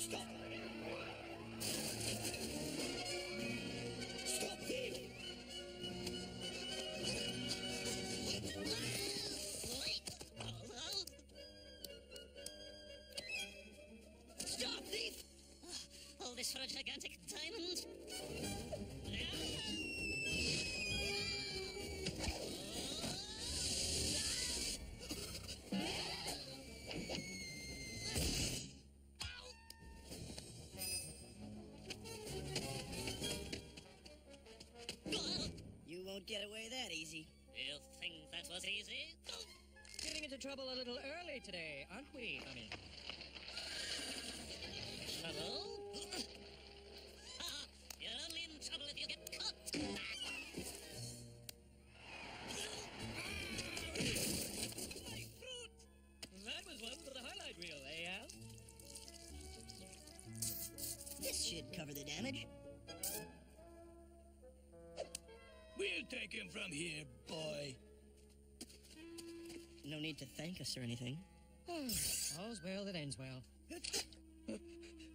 Stop! Stop thief! Stop thief! All this for a gigantic diamond? You won't get away that easy. You think that was easy? Getting into trouble a little early today, aren't we, honey? Trouble? You're only in trouble if you get caught. My fruit! That was one for the highlight reel, eh, Al? This should cover the damage. We'll take him from here, boy. No need to thank us or anything. All's well that ends well.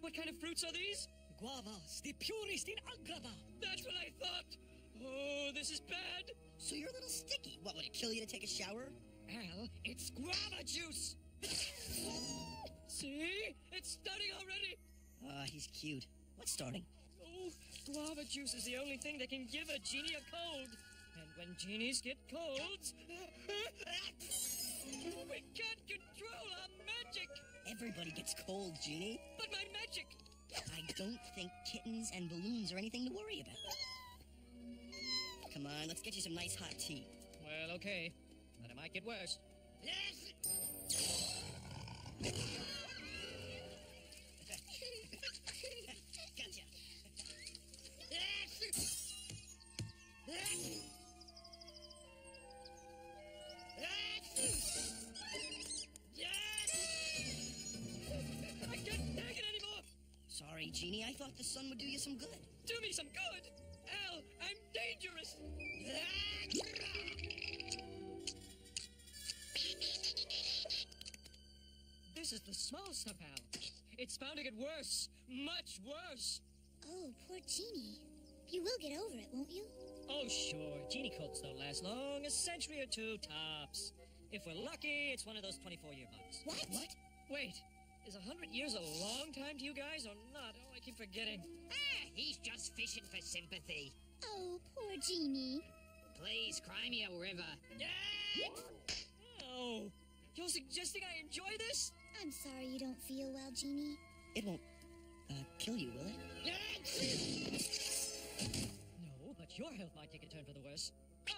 What kind of fruits are these? Guavas, the purest in Agrava. That's what I thought! Oh, this is bad! So you're a little sticky. What, would it kill you to take a shower? Al, it's guava juice! See? It's starting already! He's cute. What's starting? Oh, guava juice is the only thing that can give a genie a cold. And when genies get colds... we can't control our magic! Everybody gets cold, Genie. But my magic! I don't think kittens and balloons are anything to worry about. Come on, let's get you some nice hot tea. Well, okay. But it might get worse. Yes! Gotcha. I can't take it anymore! Sorry, Genie. I thought the sun would do you some good. Do me some good! Al, I'm dangerous! This is the small stuff, Al. It's bound to get worse. Much worse. Oh, poor Genie. You will get over it, won't you? Oh, sure. Genie colds don't last long. A century or two, tops. If we're lucky, it's one of those 24-year bugs. What? Wait. Is 100 years a long time to you guys or not? Oh, I keep forgetting. He's just fishing for sympathy. Oh, poor Genie. Please, cry me a river. Oh, you're suggesting I enjoy this? I'm sorry you don't feel well, Genie. It won't, kill you, will it? No, but your health might take a turn for the worse. Oh!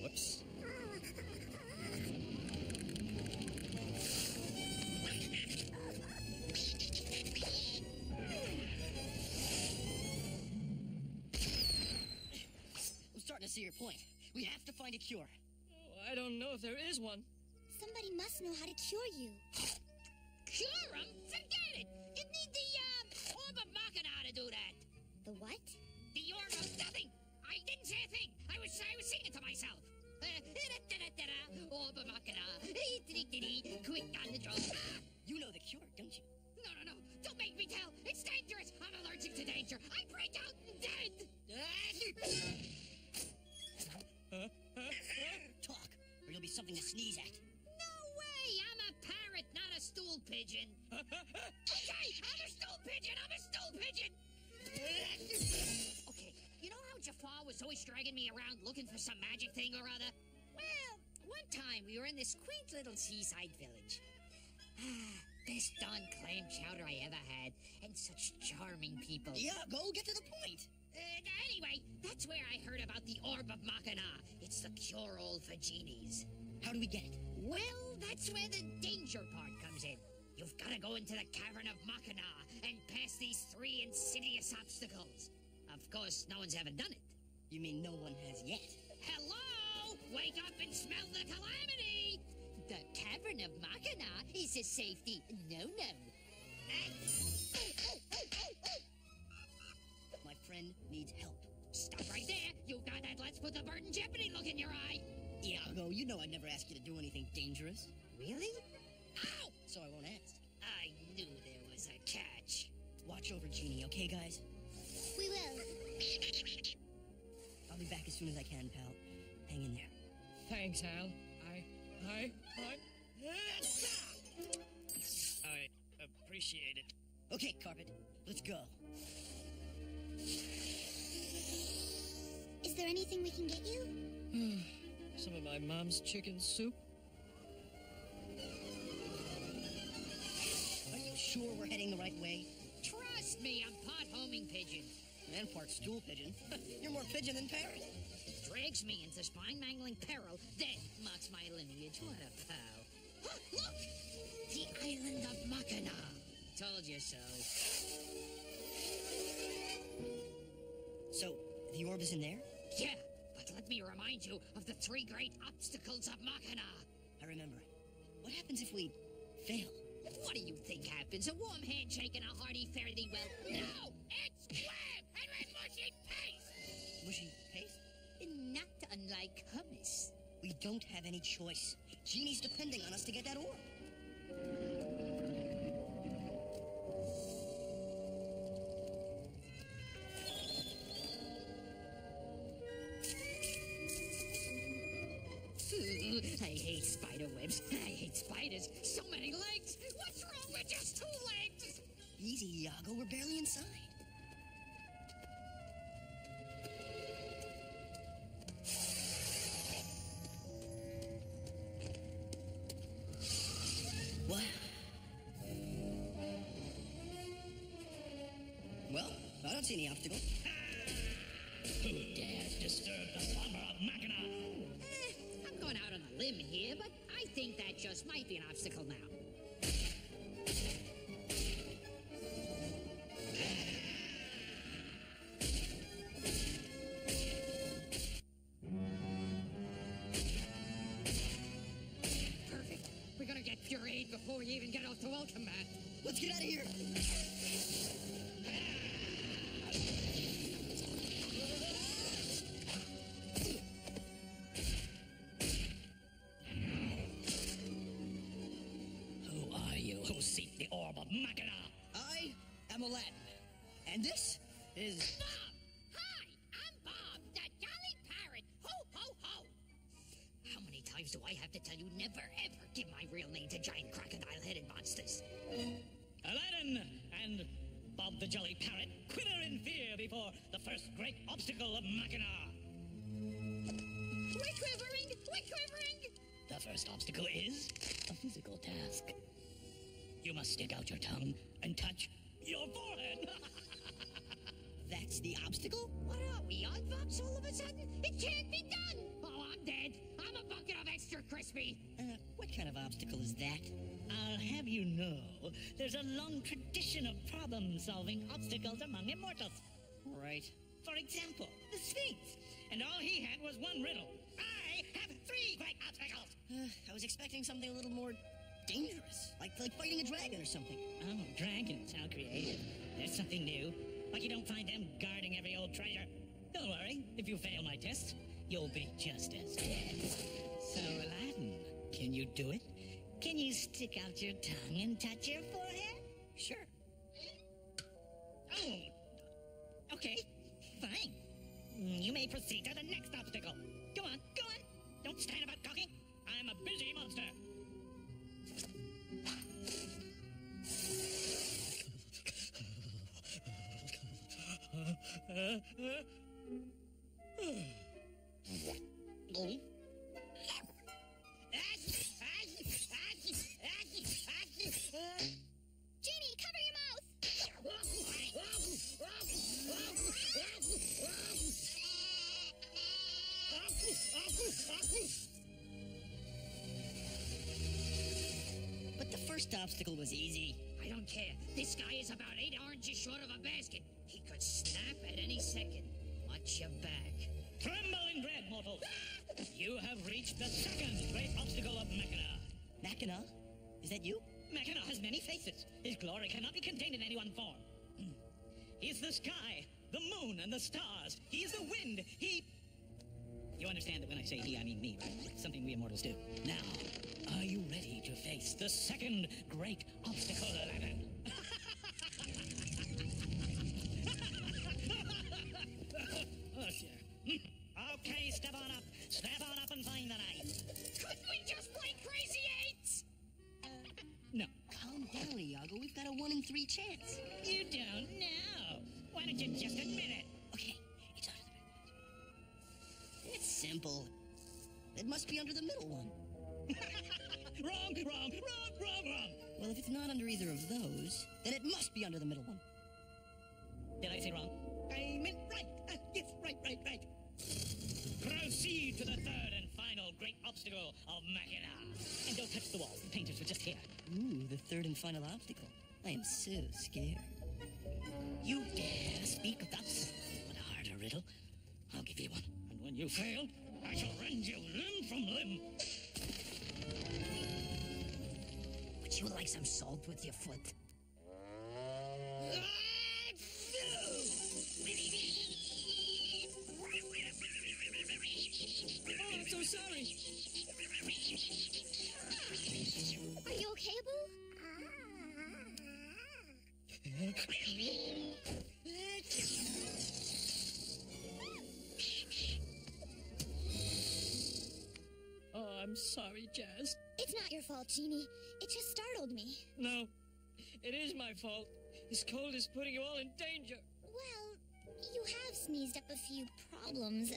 Whoops. I'm starting to see your point. We have to find a cure. Oh, I don't know if there is one. Somebody must know how to cure you. Cure him? Forget it. You need the, Orb of Machina to do that. The what? The Orb of nothing. I didn't say a thing. I was singing to myself. Orb of Machina. Quick on the drum. You know the cure, don't you? No. Don't make me tell. It's dangerous. I'm allergic to danger. I break out and dead. Talk, or you'll be something to sneeze at. No way. I'm a parrot, not a stool pigeon. Okay, I'm a stool pigeon. Okay, you know how Jafar was always dragging me around looking for some magic thing or other? Well, one time we were in this quaint little seaside village. Best darn clam chowder I ever had, and such charming people. Yeah, go get to the point. Anyway, that's where I heard about the Orb of Machina. It's the cure-all for genies. How do we get it? Well, that's where the danger part comes in. You've got to go into the cavern of Machina and pass these 3 insidious obstacles. Of course, no one's ever done it. You mean no one has yet? Hello! Wake up and smell the calamity! The cavern of Machina is a safety no-no. My friend needs help. Stop right there! You got that let's put the bird in jeopardy look in your you know I'd never ask you to do anything dangerous. Really? Ow! So I won't ask. I knew there was a catch. Watch over Genie, okay, guys? We will. I'll be back as soon as I can, pal. Hang in there. Thanks, Al. I appreciate it. Okay, Carpet, let's go. Is there anything we can get you? Some of my mom's chicken soup. Are you sure we're heading the right way? Trust me, I'm part homing pigeon. And part stool pigeon. You're more pigeon than parrot. Drags me into spine-mangling peril, then marks my lineage. What a pal. Huh, look! The island of Makana. Told you so. So, the orb is in there? Yeah, but let me remind you of the 3 great obstacles of Makana. I remember. What happens if we fail? What do you think happens? A warm handshake and a hearty fare-thee-well? No! It's crab! And we're mushy paste! Mushy paste? Not unlike hummus. We don't have any choice. Genie's depending on us to get that orb. Ooh, I hate spider webs. I hate spiders. So many legs. What's wrong with just 2 legs? Easy, Iago. We're barely inside. What? Well, I don't see any obstacle. Who dares disturb the slumber of Makana? I'm going out on a limb here, but I think that just might be an obstacle now. Perfect. We're gonna get pureed before we even get off the welcome mat. Let's get out of here. Who are you who seek the orb of Makana? I am Aladdin. And this is... Bob! Hi! I'm Bob, the Jolly Parrot! Ho, ho, ho! How many times do I have to tell you never, ever give my real name to giant crocodile-headed monsters? Aladdin and Bob the Jolly Parrot quiver in fear before the first great obstacle of Makana. We're quivering! We're quivering! The first obstacle is a physical task. You must stick out your tongue and touch your forehead. That's the obstacle? What are we, Oddbox all of a sudden? It can't be done! Oh, I'm dead. I'm a bucket of extra crispy. What kind of obstacle is that? I'll have you know, there's a long tradition of problem-solving obstacles among immortals. Right. For example, the Sphinx. And all he had was one riddle. I have 3 great obstacles. I was expecting something a little more dangerous. Like fighting a dragon or something. Oh, dragons, how creative. There's something new. Like you don't find them guarding every old treasure. Don't worry, if you fail my test, you'll be just as dead. So, Aladdin, can you do it? Can you stick out your tongue and touch your forehead? Sure. Oh, okay, fine. You may proceed to the next obstacle. Go on, go on. Don't stand about talking. I'm a busy monster. Genie, cover your mouth! But the first obstacle was easy. I don't care. This guy is about 8 oranges short of a basket. He could snap at any second. Watch your back. Tremble in dread, mortal. You have reached the second great obstacle of Makana. Makana? Is that you? Makana has many faces. His glory cannot be contained in any one form. He is the sky, the moon, and the stars. He is the wind. He... You understand that when I say he, I mean me, right? Something we immortals do. Now, are you ready to face the second great obstacle, Aladdin? Oh, dear. Okay, step on up. Step on up and find the knife. Couldn't we just play Crazy Eights? No. Calm down, Iago. We've got a 1 in 3 chance. You don't know. Why don't you just admit it? Okay, it's under the... It's simple. It must be under the middle one. Wrong. Well, if it's not under either of those, then it must be under the middle one. Did I say wrong? I meant right. Yes, right. Proceed to the third and final great obstacle of Machina. And don't touch the walls. The painters were just here. Ooh, the third and final obstacle. I am so scared. You dare speak thus? What a harder riddle. I'll give you one. And when you fail, I shall rend you limb from limb. Would you like some salt with your foot? Oh, I'm so sorry. Are you okay, Boo? Oh, I'm sorry, Jazz. It's not your fault, Genie. It just startled me. No, it is my fault. This cold is putting you all in danger. Well, you have sneezed up a few problems.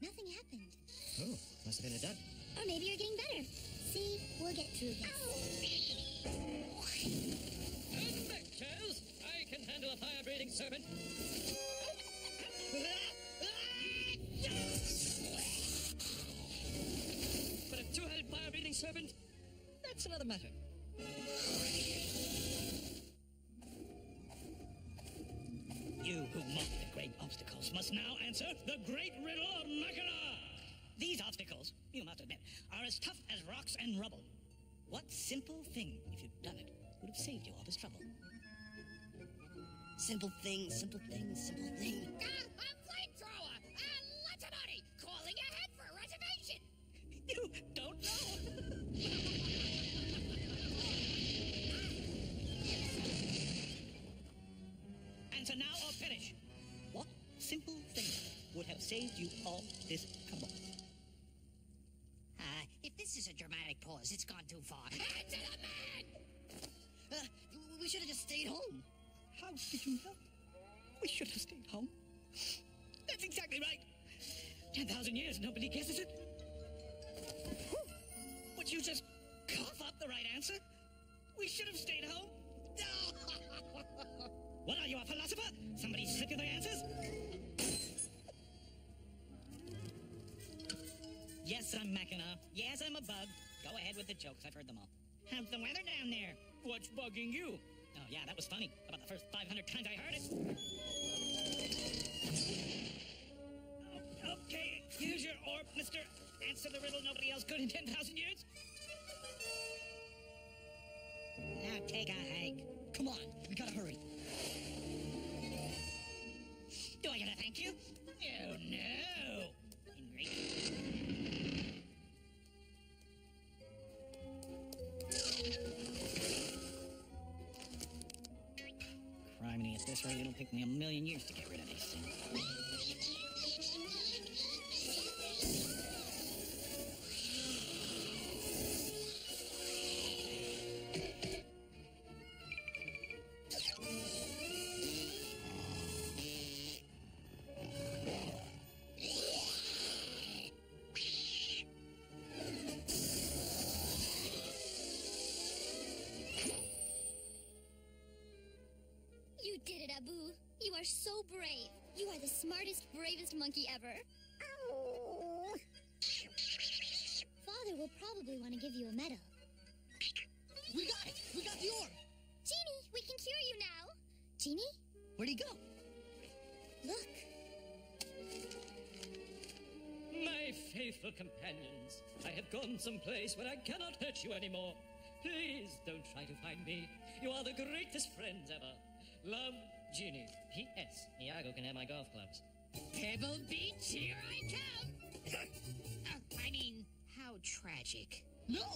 Nothing happened. Oh, must have been a dud. Or maybe you're getting better. See, we'll get through this. Come back, Jazz. I can handle a fire-breathing serpent. But a two-headed fire-breathing serpent? That's another matter. You who mock the great obstacles must now answer the great riddle of Machina. These obstacles, you must admit, are as tough as rocks and rubble. What simple thing, if you'd done it, would have saved you all this trouble? Simple thing. A flamethrower! Latinati! Calling ahead for a reservation! You don't know. Answer now or perish. What simple thing would have saved you all this trouble? If this is a dramatic pause, it's gone too far. Answer the man! We should have just stayed home. How did you know? We should have stayed home. That's exactly right. 10,000 years, nobody guesses it. Would you just cough up the right answer? We should have stayed home. What are you, a philosopher? Somebody slip you the answers? Yes, I'm Machina. Yes, I'm a bug. Go ahead with the jokes. I've heard them all. How's the weather down there? What's bugging you? Oh, yeah, that was funny. About the first 500 times I heard it. Okay, use your orb, mister. Answer the riddle nobody else could in 10,000 years. Now take a hike. Come on, we gotta hurry. Do I gotta thank you? Oh, no. Ingrate. Criminy, at this rate, it'll take me a million years to get rid of these things. You did it, Abu. You are so brave. You are the smartest, bravest monkey ever. Father will probably want to give you a medal. We got it! We got the orb! Genie, we can cure you now. Genie? Where'd he go? Look. My faithful companions, I have gone someplace where I cannot hurt you anymore. Please don't try to find me. You are the greatest friends ever. Love, Jeannie. P.S. Iago can have my golf clubs. Pebble Beach, here I come! I mean, how tragic. No!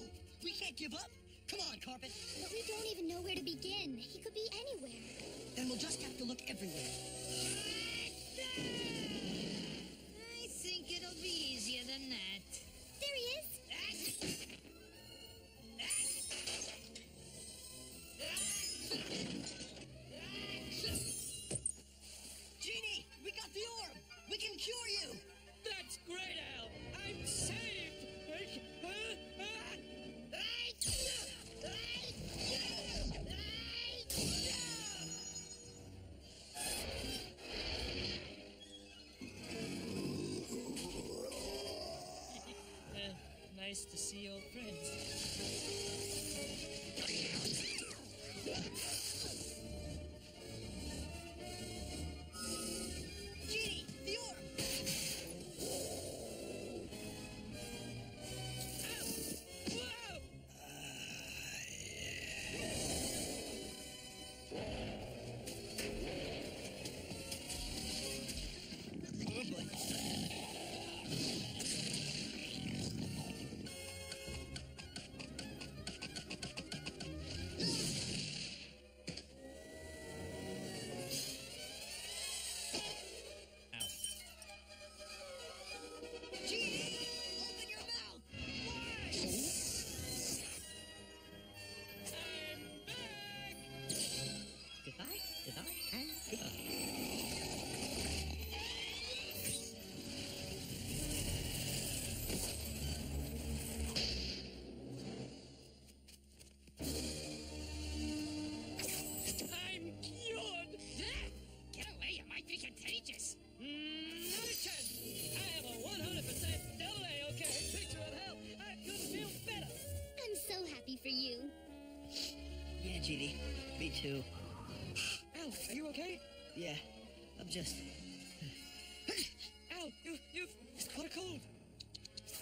We can't give up! Come on, Carpet! But we don't even know where to begin. He could be anywhere. Then we'll just have to look everywhere. I think it'll be easier than that. There he is. Genie! We got the orb! We can cure you! That's great, Al! I'm saved! Nice to see old friends. Genie! The orb! Whoa! Oh boy. Genie! Open your mouth! I'm back! Goodbye, goodbye, and goodbye. I'm cured! Get away, you might be contagious. Not a chance! I have a 100% okay picture of health. I couldn't feel better. I'm so happy for you. Yeah, Genie. Me too. Al, are you okay? Yeah, I'm just... Al, you've got a cold.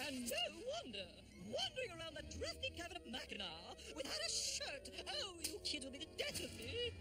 And no wonder. Wandering around that drafty cabin of Mackinac without a shirt. Oh, you kids will be the death of me.